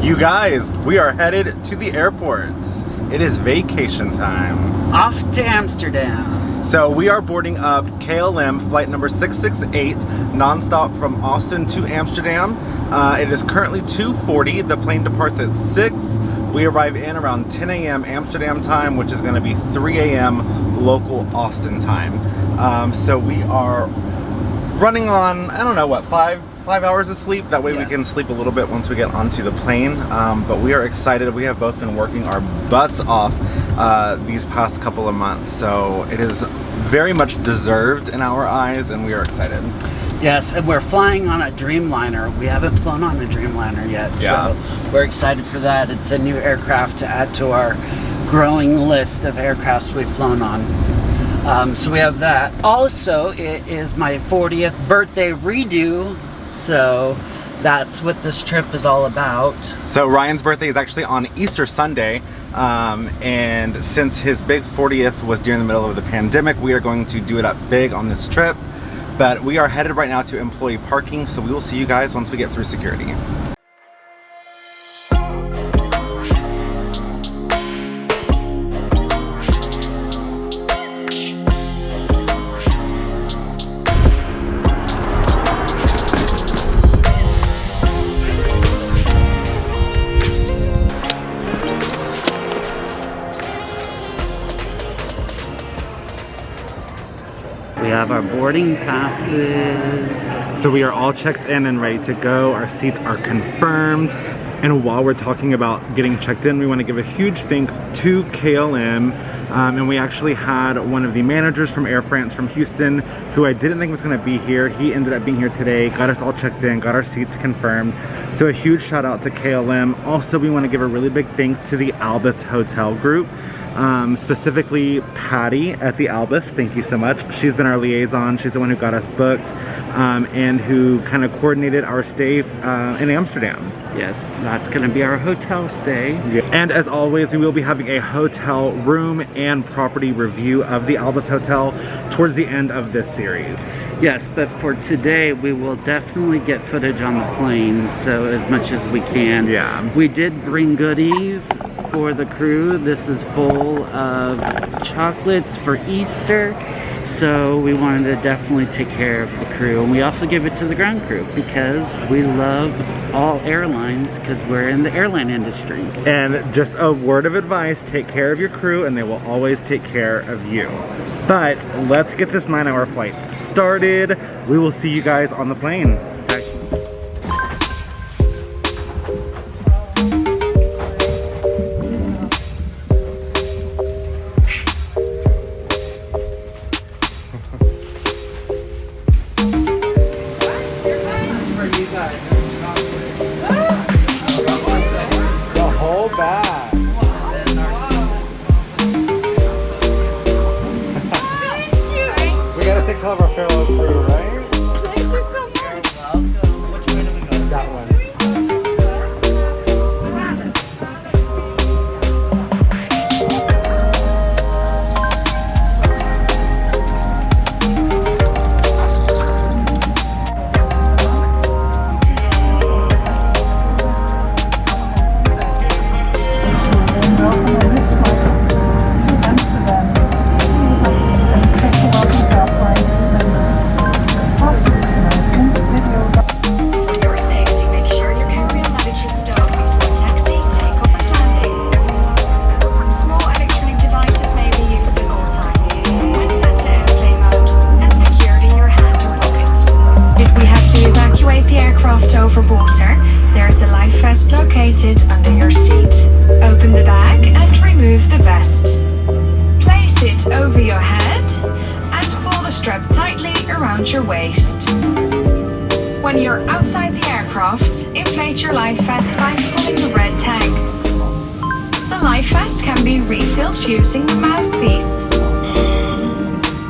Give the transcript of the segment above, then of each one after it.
You guys, we are headed to the airports. It is vacation time. Off to Amsterdam. So we are boarding up KLM flight number 668, nonstop from Austin to Amsterdam. It is currently 2:40. The plane departs at 6. We arrive in around 10 a.m. Amsterdam time, which is going to be 3 a.m. local Austin time. So we are running on, I don't know what, 5 hours of sleep. That way we can sleep a little bit once we get onto the plane. But we are excited. We have both been working our butts off these past couple of months. So it is very much deserved in our eyes, and we are excited. Yes, and we're flying on a Dreamliner. We haven't flown on a Dreamliner yet, so we're excited for that. It's a new aircraft to add to our growing list of aircrafts we've flown on. So we have that. Also, it is my 40th birthday redo, so that's what this trip is all about. So Ryan's birthday is actually on Easter Sunday, and since his big 40th was during the middle of the pandemic, we are going to do it up big on this trip. But we are headed right now to employee parking, so we will see you guys once we get through security. We have our boarding passes. So we are all checked in and ready to go. Our seats are confirmed. And while we're talking about getting checked in, we want to give a huge thanks to KLM. And we actually had one of the managers from Air France from Houston, who I didn't think was going to be here. He ended up being here today, got us all checked in, got our seats confirmed. So a huge shout out to KLM. Also, we want to give a really big thanks to the Albus Hotel group. Specifically Patty at the Albus, thank you so much. She's been our liaison. She's the one who got us booked and who kind of coordinated our stay in Amsterdam. Yes, that's going to be our hotel stay. Yeah. And as always, we will be having a hotel room and property review of the Albus Hotel towards the end of this series. Yes, but for today, we will definitely get footage on the plane, so as much as we can. Yeah. We did bring goodies for the crew. This is full of chocolates for Easter, so we wanted to definitely take care of the crew. And we also give it to the ground crew because we love all airlines because we're in the airline industry. And just a word of advice, take care of your crew and they will always take care of you. But let's get this 9-hour flight started. We will see you guys on the plane. Of our fellow crew, right? Thank you so much. You're welcome. Which way do we go? That one. Under your seat. Open the bag and remove the vest. Place it over your head and pull the strap tightly around your waist. When you're outside the aircraft, inflate your life vest by pulling the red tag. The life vest can be refilled using the mouthpiece.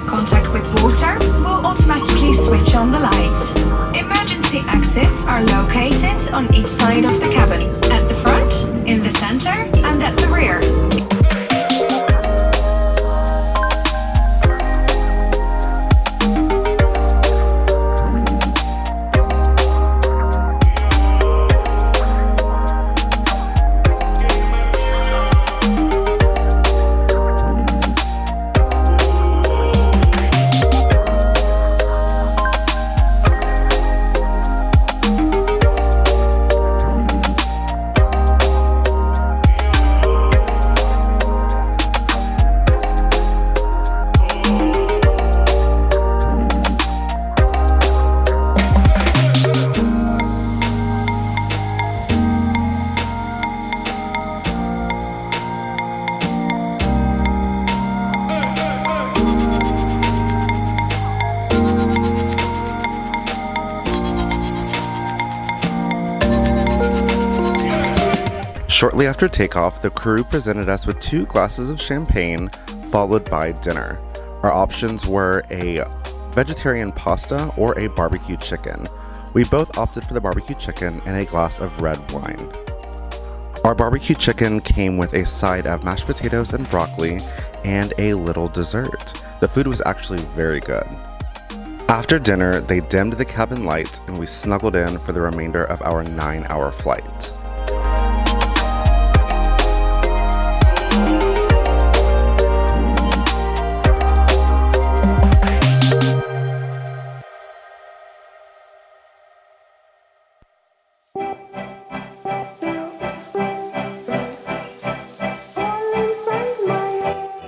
Contact with water will automatically switch on the lights. Emergency exits are located on each side of the cabin, at the front, in the center, and at the rear. Shortly after takeoff, the crew presented us with 2 glasses of champagne, followed by dinner. Our options were a vegetarian pasta or a barbecue chicken. We both opted for the barbecue chicken and a glass of red wine. Our barbecue chicken came with a side of mashed potatoes and broccoli and a little dessert. The food was actually very good. After dinner, they dimmed the cabin lights and we snuggled in for the remainder of our 9-hour flight.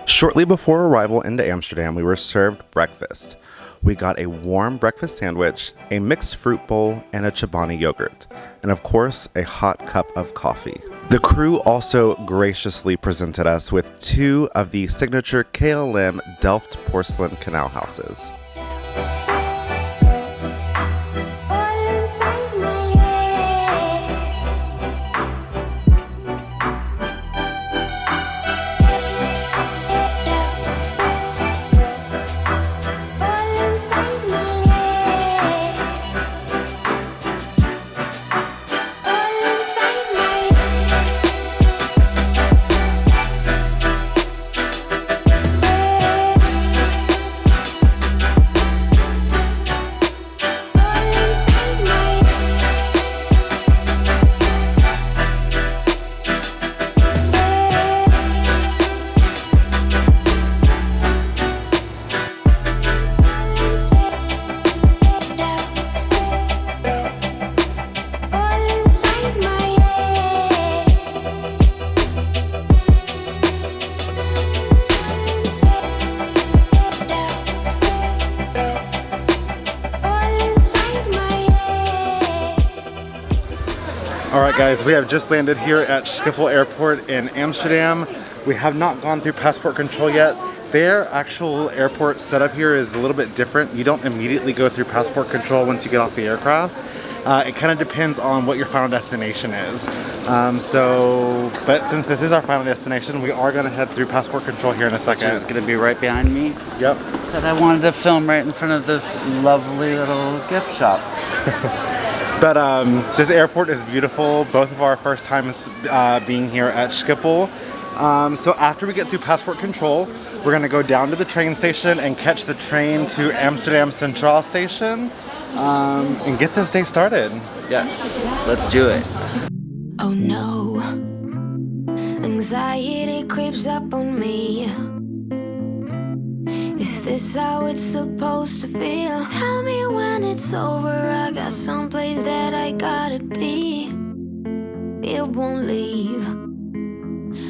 Shortly before arrival into Amsterdam, we were served breakfast. We got a warm breakfast sandwich, a mixed fruit bowl, and a Chobani yogurt, and of course, a hot cup of coffee. The crew also graciously presented us with 2 of the signature KLM Delft porcelain canal houses. Alright guys, we have just landed here at Schiphol Airport in Amsterdam. We have not gone through passport control yet. Their actual airport setup here is a little bit different. You don't immediately go through passport control once you get off the aircraft. It kind of depends on what your final destination is. But since this is our final destination, we are going to head through passport control here in a second. Which is going to be right behind me. Yep. But I wanted to film right in front of this lovely little gift shop. But this airport is beautiful. Both of our first times being here at Schiphol. So after we get through passport control, we're gonna go down to the train station and catch the train to Amsterdam Centraal station and get this day started. Yes, let's do it. Oh no, anxiety creeps up on me. Is this how it's supposed to feel? Tell me when it's over, I got someplace that I gotta be. It won't leave.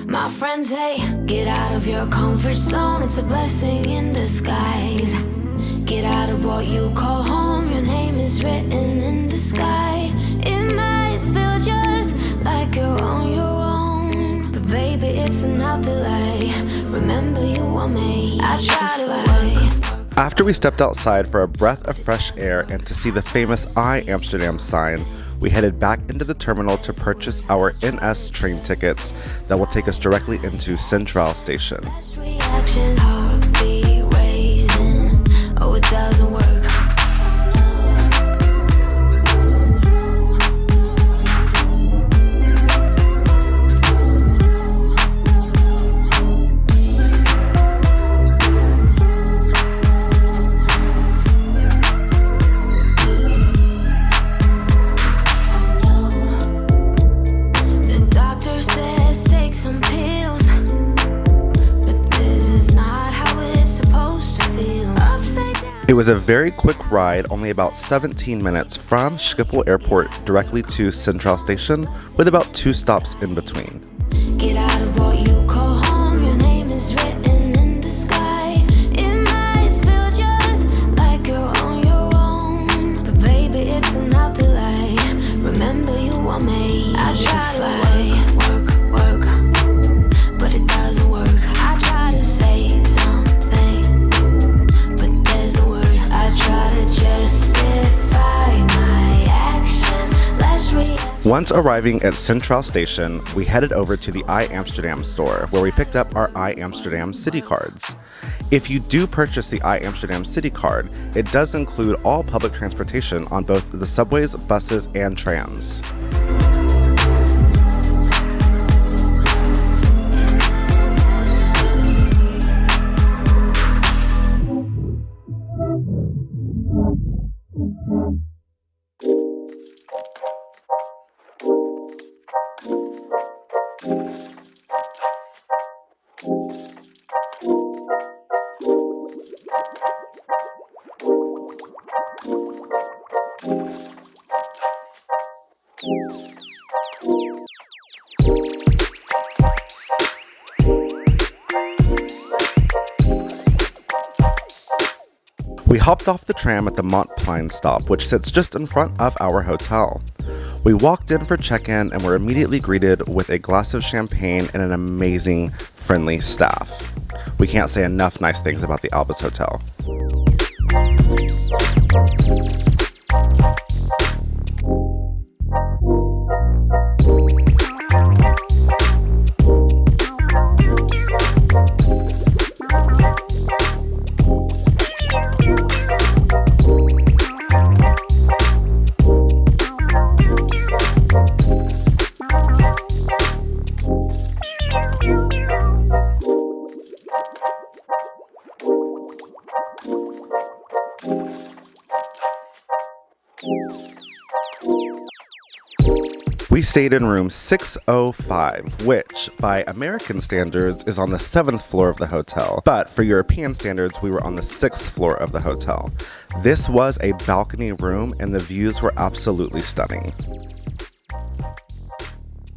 My friends say, get out of your comfort zone, it's a blessing in disguise. Get out of what you call home, your name is written in the sky. It might feel just like you're on your own, but baby, it's another lie. Remember you were made. I try to work. After we stepped outside for a breath of fresh air and to see the famous I Amsterdam sign, we headed back into the terminal to purchase our NS train tickets that will take us directly into Centraal Station. Reactions, heartbeat raising. Oh, it doesn't work. It was a very quick ride, only about 17 minutes from Schiphol Airport directly to Centraal Station, with about 2 stops in between. Get out of what you call home, your name is written in the sky. It might feel just like you're on your own, but baby, it's another lie. Remember you were made. I try to work, but it doesn't work. I try to say something, but there's no word. I try to justify my actions. Let's react. Once arriving at Centraal Station, we headed over to the Amsterdam store, where we picked up our Amsterdam City cards. If you do purchase the Amsterdam City card, it does include all public transportation on both the subways, buses, and trams. We hopped off the tram at the Montplein stop, which sits just in front of our hotel. We walked in for check-in and were immediately greeted with a glass of champagne and an amazing, friendly staff. We can't say enough nice things about the Albus Hotel. We stayed in room 605, which, by American standards, is on the 7th floor of the hotel. But for European standards, we were on the 6th floor of the hotel. This was a balcony room, and the views were absolutely stunning.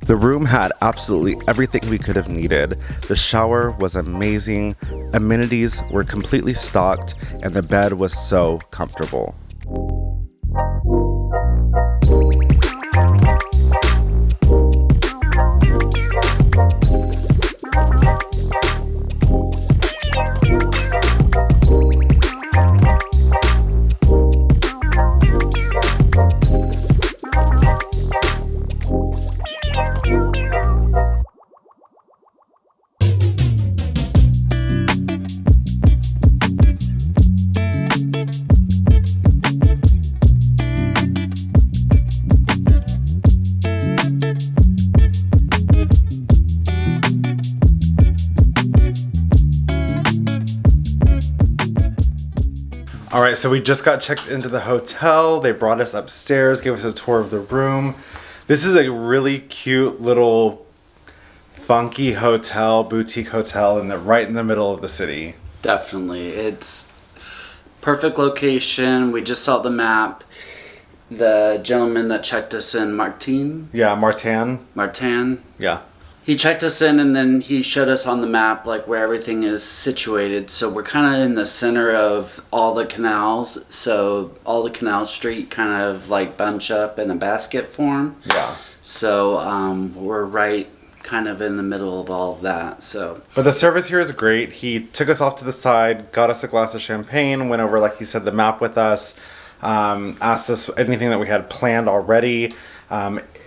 The room had absolutely everything we could have needed. The shower was amazing, amenities were completely stocked, and the bed was so comfortable. All right, so we just got checked into the hotel. They brought us upstairs, gave us a tour of the room. This is a really cute little funky hotel, boutique hotel right in the middle of the city. Definitely. It's perfect location. We just saw the map. The gentleman that checked us in, Martin. Yeah, Martin. Yeah. He checked us in and then he showed us on the map like where everything is situated. So we're kind of in the center of all the canals. So all the canal street kind of like bunch up in a basket form. Yeah. So we're right kind of in the middle of all of that. So. But the service here is great. He took us off to the side, got us a glass of champagne, went over, like he said, the map with us, asked us anything that we had planned already.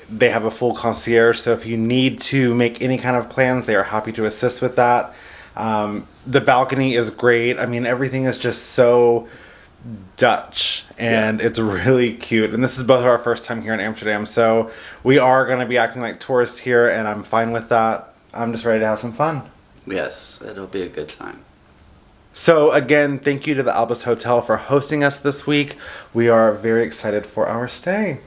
They have a full concierge, so if you need to make any kind of plans, they are happy to assist with that. The balcony is great. I mean, everything is just so Dutch, and it's really cute. And this is both of our first time here in Amsterdam, so we are going to be acting like tourists here, and I'm fine with that. I'm just ready to have some fun. Yes, it'll be a good time. So again, thank you to the Albus Hotel for hosting us this week. We are very excited for our stay.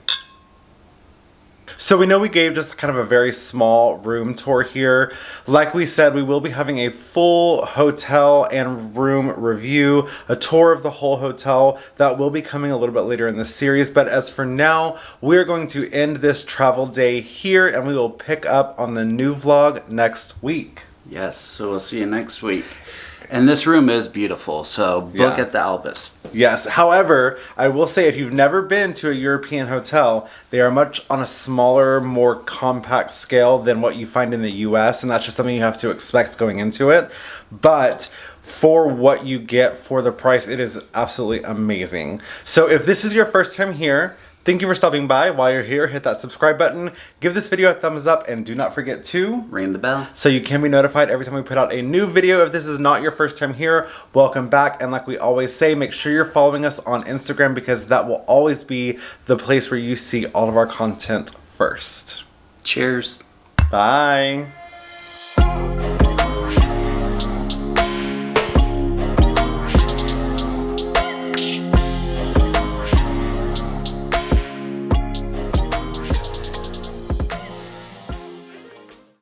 So we know we gave just kind of a very small room tour here. Like we said, we will be having a full hotel and room review, a tour of the whole hotel that will be coming a little bit later in the series. But as for now, we're going to end this travel day here and we will pick up on the new vlog next week. Yes, so we'll see you next week. And this room is beautiful, so book at the Albus. Yes, however, I will say if you've never been to a European hotel, they are much on a smaller, more compact scale than what you find in the US, and that's just something you have to expect going into it. But for what you get for the price, it is absolutely amazing. So if this is your first time here, Thank you for stopping by. While you're here, hit that subscribe button, give this video a thumbs up, and do not forget to ring the bell so you can be notified every time we put out a new video. If this is not your first time here, welcome back. And like we always say, make sure you're following us on Instagram because that will always be the place where you see all of our content first. Cheers. Bye.